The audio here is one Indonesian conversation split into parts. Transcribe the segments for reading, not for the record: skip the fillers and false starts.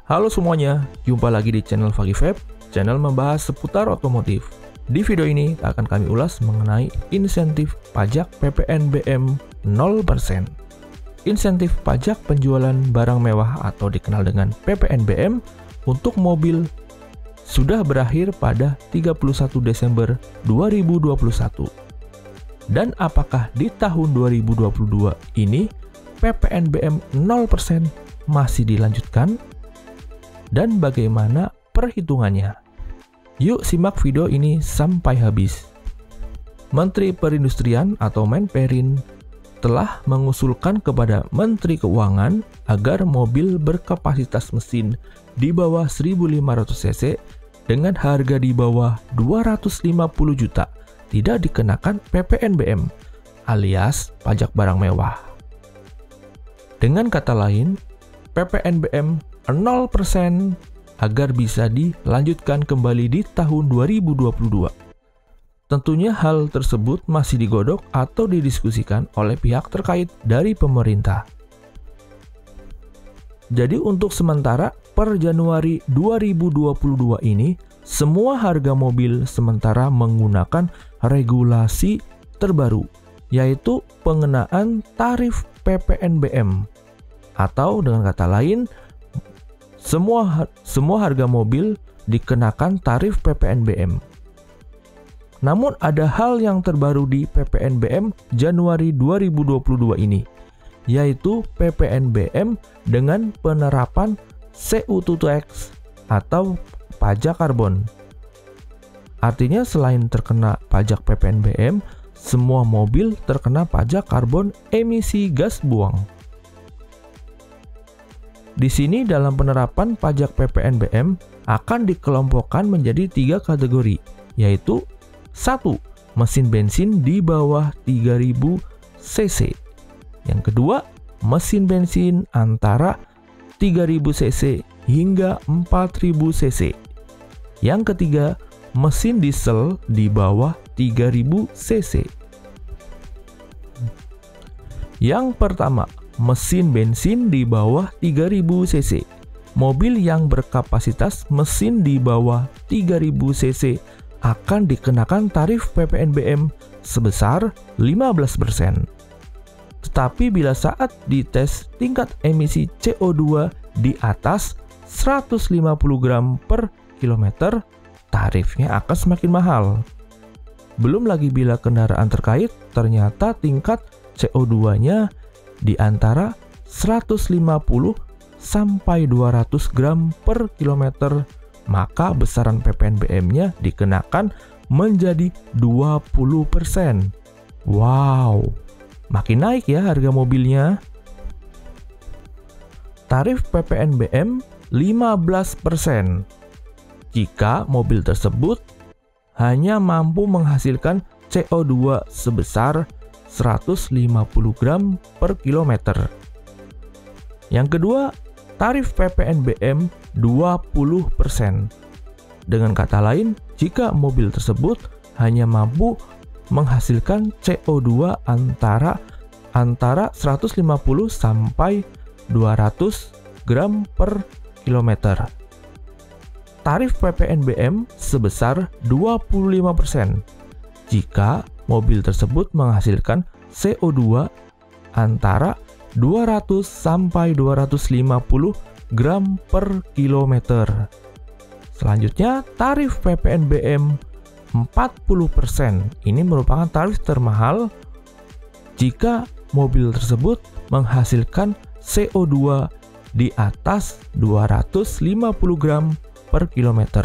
Halo semuanya, jumpa lagi di channel Fagifab, channel membahas seputar otomotif. Di video ini akan kami ulas mengenai insentif pajak PPNBM 0%. Insentif pajak penjualan barang mewah atau dikenal dengan PPNBM untuk mobil sudah berakhir pada 31 Desember 2021. Dan apakah di tahun 2022 ini PPNBM 0% masih dilanjutkan? Dan bagaimana perhitungannya? Yuk simak video ini sampai habis. Menteri Perindustrian atau Menperin telah mengusulkan kepada Menteri Keuangan agar mobil berkapasitas mesin di bawah 1.500 cc dengan harga di bawah 250 juta tidak dikenakan PPNBM alias pajak barang mewah. Dengan kata lain, PPNBM 0% agar bisa dilanjutkan kembali di tahun 2022. Tentunya hal tersebut masih digodok atau didiskusikan oleh pihak terkait dari pemerintah. Jadi untuk sementara per Januari 2022 ini, semua harga mobil sementara menggunakan regulasi terbaru, yaitu pengenaan tarif PPNBM. Atau dengan kata lain, semua harga mobil dikenakan tarif PPNBM. Namun ada hal yang terbaru di PPNBM Januari 2022 ini, yaitu PPNBM dengan penerapan CO2 tax atau pajak karbon. Artinya selain terkena pajak PPNBM, semua mobil terkena pajak karbon emisi gas buang. Di sini dalam penerapan pajak PPNBM akan dikelompokkan menjadi 3 kategori, yaitu 1. Mesin bensin di bawah 3.000 cc. Yang kedua, mesin bensin antara 3.000 cc hingga 4.000 cc. Yang ketiga, mesin diesel di bawah 3.000 cc. Yang pertama, mesin bensin di bawah 3.000 cc. Mobil yang berkapasitas mesin di bawah 3.000 cc akan dikenakan tarif PPNBM sebesar 15%. Tetapi bila saat dites tingkat emisi CO2 di atas 150 gram per kilometer, tarifnya akan semakin mahal. Belum lagi bila kendaraan terkait ternyata tingkat CO2-nya di antara 150 sampai 200 gram per kilometer, maka besaran PPNBM-nya dikenakan menjadi 20%. Wow, makin naik ya harga mobilnya. Tarif PPNBM 15% jika mobil tersebut hanya mampu menghasilkan CO2 sebesar 150 gram per kilometer. Yang kedua, tarif PPNBM 20%. Dengan kata lain, jika mobil tersebut hanya mampu menghasilkan CO2 antara 150 sampai 200 gram per kilometer. Tarif PPNBM sebesar 25% jika mobil tersebut menghasilkan CO2 antara 200 sampai 250 gram per kilometer. Selanjutnya, tarif PPNBM 40%. Ini merupakan tarif termahal jika mobil tersebut menghasilkan CO2 di atas 250 gram per kilometer.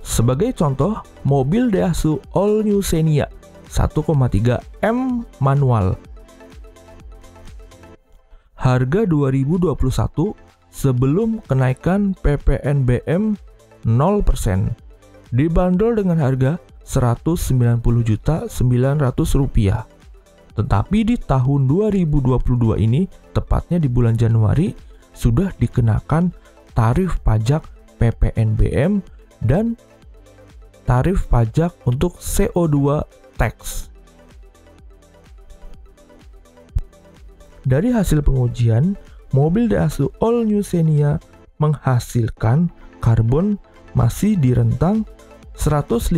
Sebagai contoh, mobil Daihatsu All New Xenia 1,3 M manual. Harga 2021 sebelum kenaikan PPNBM 0% dibanderol dengan harga Rp190.900.000. Tetapi di tahun 2022 ini, tepatnya di bulan Januari, sudah dikenakan tarif pajak PPNBM dan tarif pajak untuk CO2 tax. Dari hasil pengujian, mobil Daihatsu All New Xenia menghasilkan karbon masih di rentang 150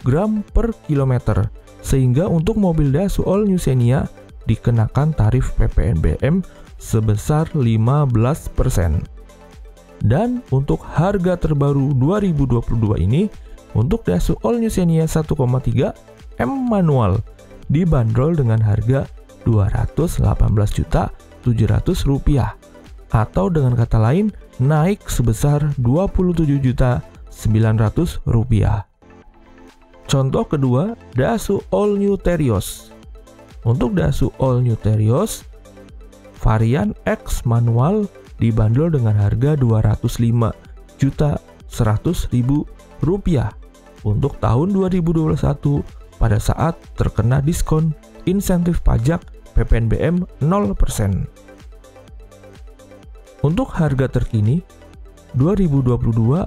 gram per kilometer, sehingga untuk mobil Daihatsu All New Xenia dikenakan tarif PPNBM sebesar 15%. Dan untuk harga terbaru 2022 ini, untuk Daihatsu All New Xenia 1,3 M manual dibanderol dengan harga Rp218.700.000, atau dengan kata lain naik sebesar Rp27.900.000. Contoh kedua, Daihatsu All New Terios. Untuk Daihatsu All New Terios varian X manual dibanderol dengan harga Rp205.100.000 untuk tahun 2021 pada saat terkena diskon insentif pajak PPNBM 0%. Untuk harga terkini 2022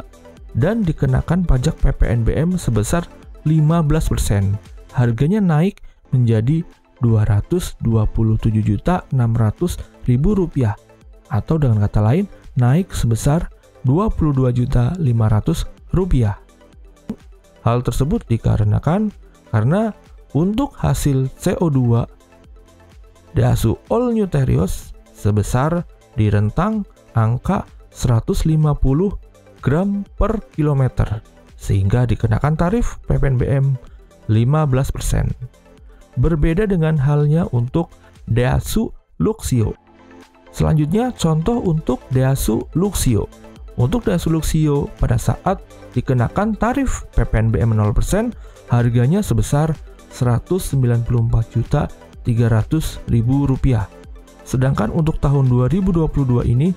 dan dikenakan pajak PPNBM sebesar 15%, harganya naik menjadi Rp227.600.000, atau dengan kata lain naik sebesar Rp22.500. Hal tersebut dikarenakan karena untuk hasil CO2 Daihatsu All New Terios sebesar di rentang angka 150 gram per kilometer, sehingga dikenakan tarif PPNBM 15%. Berbeda dengan halnya untuk Daihatsu Luxio. Selanjutnya contoh untuk Daihatsu Luxio. Untuk Daihatsu Luxio pada saat dikenakan tarif PPNBM 0%, harganya sebesar Rp194.300.000. Sedangkan untuk tahun 2022 ini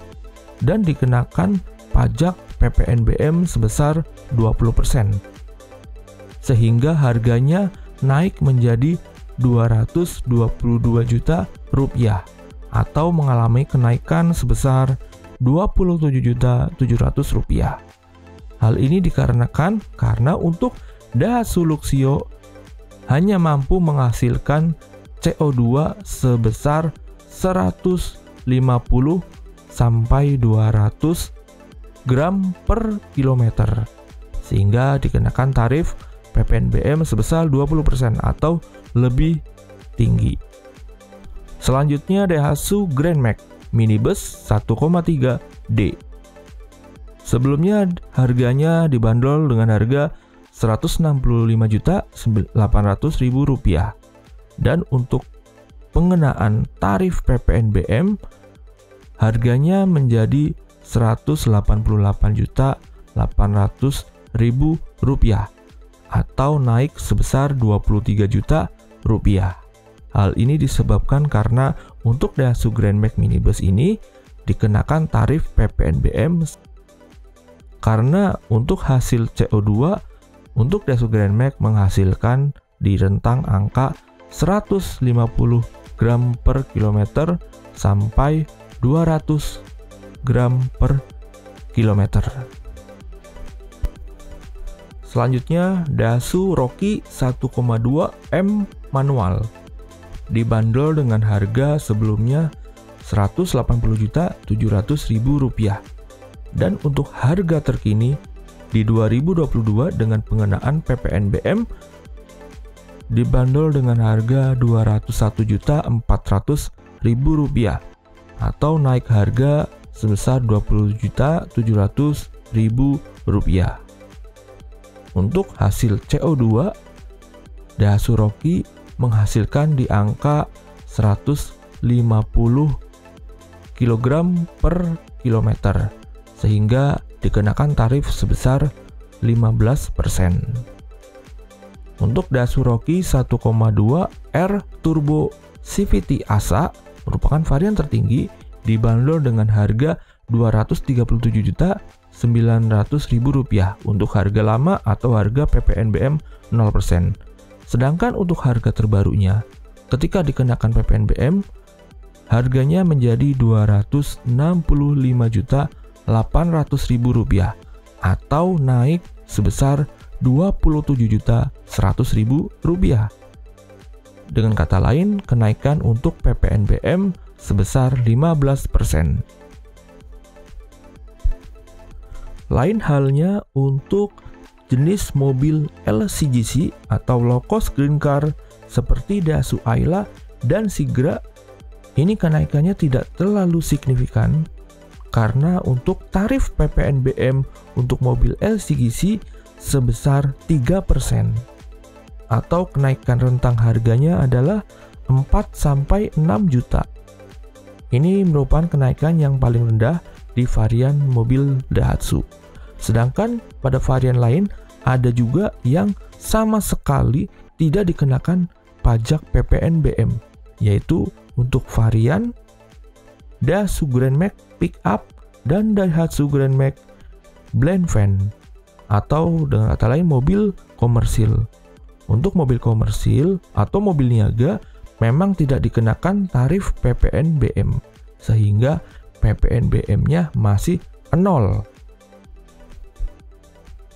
dan dikenakan pajak PPNBM sebesar 20%, sehingga harganya naik menjadi Rp222 juta, atau mengalami kenaikan sebesar Rp27.700.000. Hal ini dikarenakan karena untuk Daihatsu Luxio hanya mampu menghasilkan CO2 sebesar 150 sampai 200 gram per kilometer, sehingga dikenakan tarif PPNBM sebesar 20% atau lebih tinggi. Selanjutnya Daihatsu Grand Max Minibus 1,3D. Sebelumnya harganya dibanderol dengan harga Rp165.800.000, dan untuk pengenaan tarif PPNBM harganya menjadi Rp188.800.000 atau naik sebesar Rp23 juta. Hal ini disebabkan karena untuk Daihatsu Grand Max Minibus ini dikenakan tarif PPNBM karena untuk hasil CO2 untuk Daihatsu Grand Max menghasilkan di rentang angka 150 gram per kilometer sampai 200 gram per kilometer. Selanjutnya Daihatsu Rocky 1,2 M manual dibanderol dengan harga sebelumnya Rp180.700.000, dan untuk harga terkini di 2022 dengan pengenaan PPNBM dibanderol dengan harga Rp201.400.000 atau naik harga sebesar Rp20.700.000. Untuk hasil CO2 Daihatsu Rocky menghasilkan di angka 150 kg per kilometer, sehingga dikenakan tarif sebesar 15%. Untuk Daihatsu Rocky 1,2 R Turbo CVT ASA merupakan varian tertinggi, dibanderol dengan harga Rp237.900.000 untuk harga lama atau harga PPNBM 0%. Sedangkan untuk harga terbarunya, ketika dikenakan PPNBM, harganya menjadi Rp265.800.000 atau naik sebesar Rp27.100.000. Dengan kata lain, kenaikan untuk PPNBM sebesar 15%. Lain halnya untuk jenis mobil LCGC atau low cost green car seperti Daihatsu Ayla dan Sigra. Ini kenaikannya tidak terlalu signifikan karena untuk tarif PPNBM untuk mobil LCGC sebesar 3%, atau kenaikan rentang harganya adalah 4-6 juta. Ini merupakan kenaikan yang paling rendah di varian mobil Daihatsu. Sedangkan pada varian lain ada juga yang sama sekali tidak dikenakan pajak PPNBM, yaitu untuk varian Daihatsu Grand Max Pickup dan Daihatsu Grand Max Blend Van, atau dengan kata lain mobil komersil. Untuk mobil komersil atau mobil niaga memang tidak dikenakan tarif PPNBM, sehingga PPNBM-nya masih 0.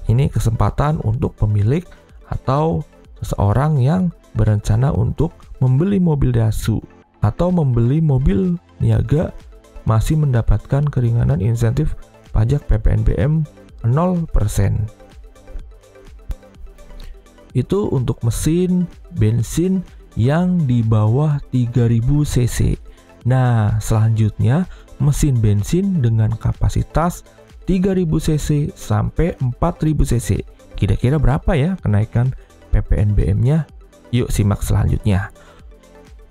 Ini kesempatan untuk pemilik atau seseorang yang berencana untuk membeli mobil Daihatsu atau membeli mobil niaga masih mendapatkan keringanan insentif pajak PPNBM 0%. Itu untuk mesin bensin yang di bawah 3000 cc. Nah, selanjutnya mesin bensin dengan kapasitas 3000 cc sampai 4000 cc. Kira-kira berapa ya kenaikan PPNBM-nya? Yuk simak selanjutnya.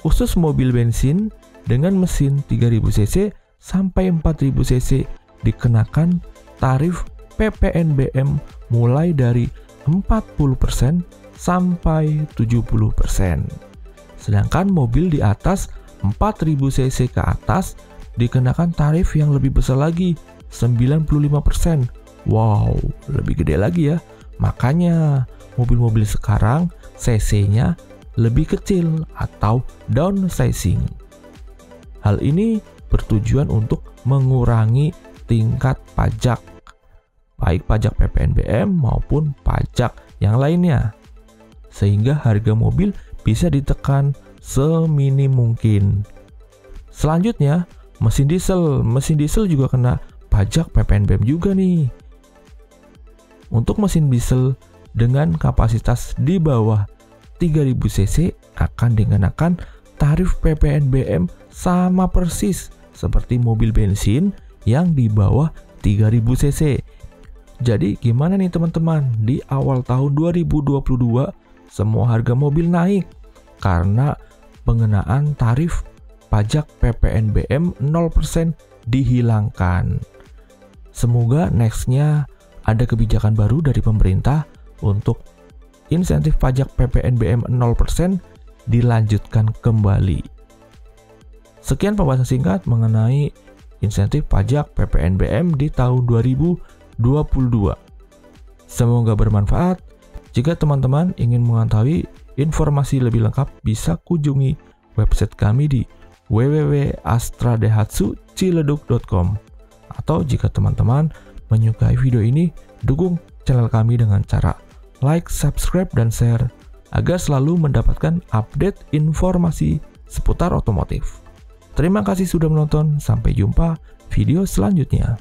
Khusus mobil bensin dengan mesin 3000 cc sampai 4000 cc dikenakan tarif PPNBM mulai dari 40% sampai 70%. Sedangkan mobil di atas 4000 cc ke atas dikenakan tarif yang lebih besar lagi, 95%. Wow, lebih gede lagi ya. Makanya mobil-mobil sekarang cc-nya lebih kecil atau downsizing. Hal ini bertujuan untuk mengurangi tingkat pajak, baik pajak PPNBM maupun pajak yang lainnya, sehingga harga mobil bisa ditekan seminim mungkin. Selanjutnya, mesin diesel. Mesin diesel juga kena pajak PPNBM juga nih. Untuk mesin diesel dengan kapasitas di bawah 3000 cc akan dikenakan tarif PPNBM sama persis seperti mobil bensin yang di bawah 3000 cc. Jadi gimana nih teman-teman? Di awal tahun 2022 semua harga mobil naik karena pengenaan tarif pajak PPNBM 0% dihilangkan. Semoga nextnya ada kebijakan baru dari pemerintah untuk insentif pajak PPNBM 0% dilanjutkan kembali. Sekian pembahasan singkat mengenai insentif pajak PPNBM di tahun 2022. Semoga bermanfaat. Jika teman-teman ingin mengetahui informasi lebih lengkap, bisa kunjungi website kami di www.astradaihatsuciledug.com. Atau jika teman-teman menyukai video ini, dukung channel kami dengan cara like, subscribe, dan share agar selalu mendapatkan update informasi seputar otomotif. Terima kasih sudah menonton, sampai jumpa video selanjutnya.